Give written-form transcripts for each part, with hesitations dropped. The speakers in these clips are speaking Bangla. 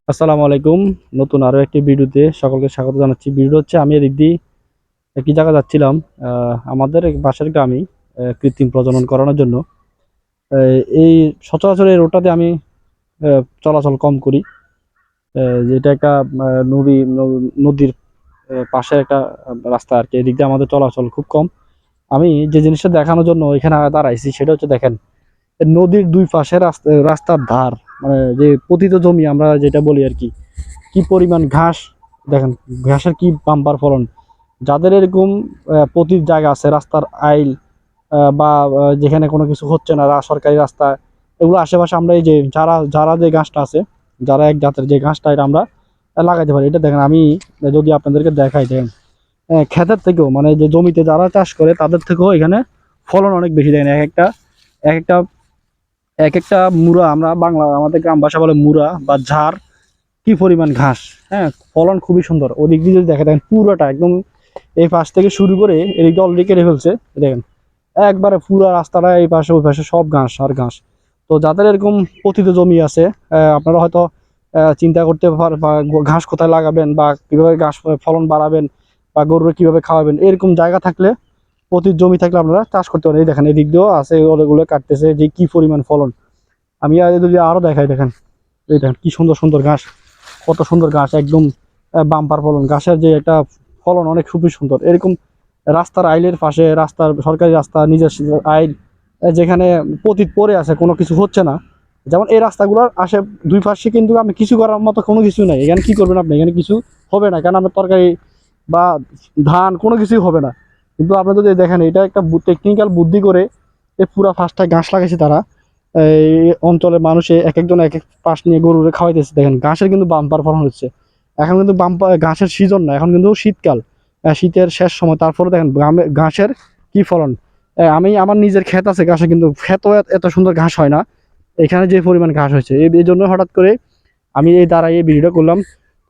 আসসালামু আলাইকুম। নতুন আরো একটি ভিডিওতে সকলকে স্বাগত জানাচ্ছি। ভিডিও হচ্ছে আমি এদিক দিয়ে একই জায়গা যাচ্ছিলাম, আমাদের বাসার গ্রামে কৃত্রিম প্রজনন করানোর জন্য। এই সচরাচর এই রোডটাতে আমি চলাচল কম করি। যেটা একটা নদীর পাশে একটা রাস্তা আর কি। এদিক দিয়ে আমাদের চলাচল খুব কম। আমি যে জিনিসটা দেখানোর জন্য এখানে দাঁড়াইছি সেটা হচ্ছে দেখেন, নদীর দুই পাশে রাস্তার ধার, মানে যে পতিত জমি আমরা যেটা বলি আর কি, কি পরিমাণ ঘাস দেখেন। ঘাসের কি বাম্পার ফলন। যাদের এরকম পতিত জায়গা আছে, রাস্তার আইল বা যেখানে কোনো কিছু হচ্ছে না, সরকারি রাস্তা, এগুলো আশেপাশে আমরা এই যে যারা যারা যে ঘাসটা আছে, যারা এক জাতের যে ঘাসটা, এটা আমরা লাগাইতে পারি। এটা দেখেন, আমি যদি আপনাদেরকে দেখাই, দেখেন ক্ষেতের থেকেও, মানে যে জমিতে যারা চাষ করে তাদের থেকেও এখানে ফলন অনেক বেশি। দেখেন এক একটা এক একটা মুড়া, আমরা বাংলা আমাদের গ্রাম ভাষা বলে মুড়া বা ঝাড়, কি পরিমাণ ঘাস। হ্যাঁ, ফলন খুবই সুন্দর। ওদিক দিয়ে যদি দেখা, দেখেন পুরোটা একদম এই পাশ থেকে শুরু করে এদিকে অলরেডি কেটে ফেলছে। দেখেন একবারে পুরো রাস্তাটা এই পাশে ওই পাশে সব ঘাস আর ঘাস। তো যাদের এরকম পতিত জমি আছে, আপনারা হয়তো চিন্তা করতে পারেন বা ঘাস কোথায় লাগাবেন বা কিভাবে ঘাস ফলন বাড়াবেন বা গরুর কিভাবে খাওয়াবেন, এরকম জায়গা থাকলে, পতিত জমি থাকলে আপনারা চাষ করতে পারেন। এই দেখেন এদিক দিয়েও আছে, ওগুলো কাটতেছে, যে কি পরিমাণ ফলন। আমি যদি আরো দেখাই, দেখেন এই দেখেন কি সুন্দর সুন্দর ঘাস, কত সুন্দর ঘাস, একদম বাম্পার ফলন। ঘাসের যে একটা ফলন অনেক খুবই সুন্দর। এরকম রাস্তার আইলের পাশে, রাস্তার সরকারি রাস্তা, নিজের আইল, যেখানে পতিত পড়ে আছে, কোনো কিছু হচ্ছে না, যেমন এই রাস্তাগুলোর দুই পাশে কিন্তু আমি কিছু করার মতো কোনো কিছু নাই। এখানে কি করবেন আপনি? এখানে কিছু হবে না, কারণ আমার তরকারি বা ধান কোনো কিছুই হবে না। কিন্তু আপনারা যদি দেখেন, এটা একটা টেকনিক্যাল বুদ্ধি করে এই পুরা ফাঁসটা ঘাস লাগাইছে তারা। এই অঞ্চলের মানুষে এক একজন এক এক পাশ নিয়ে গরুরে খাওয়াইতেছে। দেখেন ঘাসের কিন্তু বাম্পার ফলন হচ্ছে। এখন কিন্তু বাম্পার ঘাসের সিজন না, এখন কিন্তু শীতকাল, শীতের শেষ সময়। তারপরে দেখেন গ্রামে ঘাসের কি ফলন। আমি আমার নিজের ক্ষেত আছে ঘাসে, কিন্তু ক্ষেতও এত সুন্দর ঘাস হয় না। এখানে যে পরিমাণ ঘাস হয়েছে, এই জন্য হঠাৎ করে আমি এই দ্বারা এই ভিডিওটা করলাম।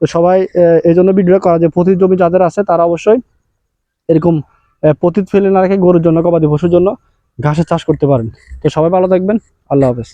তো সবাই এই জন্য ভিডিওটা করা, যে পতিত জমি যাদের আছে তারা অবশ্যই এরকম পতিত ফেলে না রেখে গরুর জন্য, গবাদি পশুর জন্য ঘাসের চাষ করতে পারেন। তো সবাই ভালো থাকবেন। আল্লাহ হাফেজ।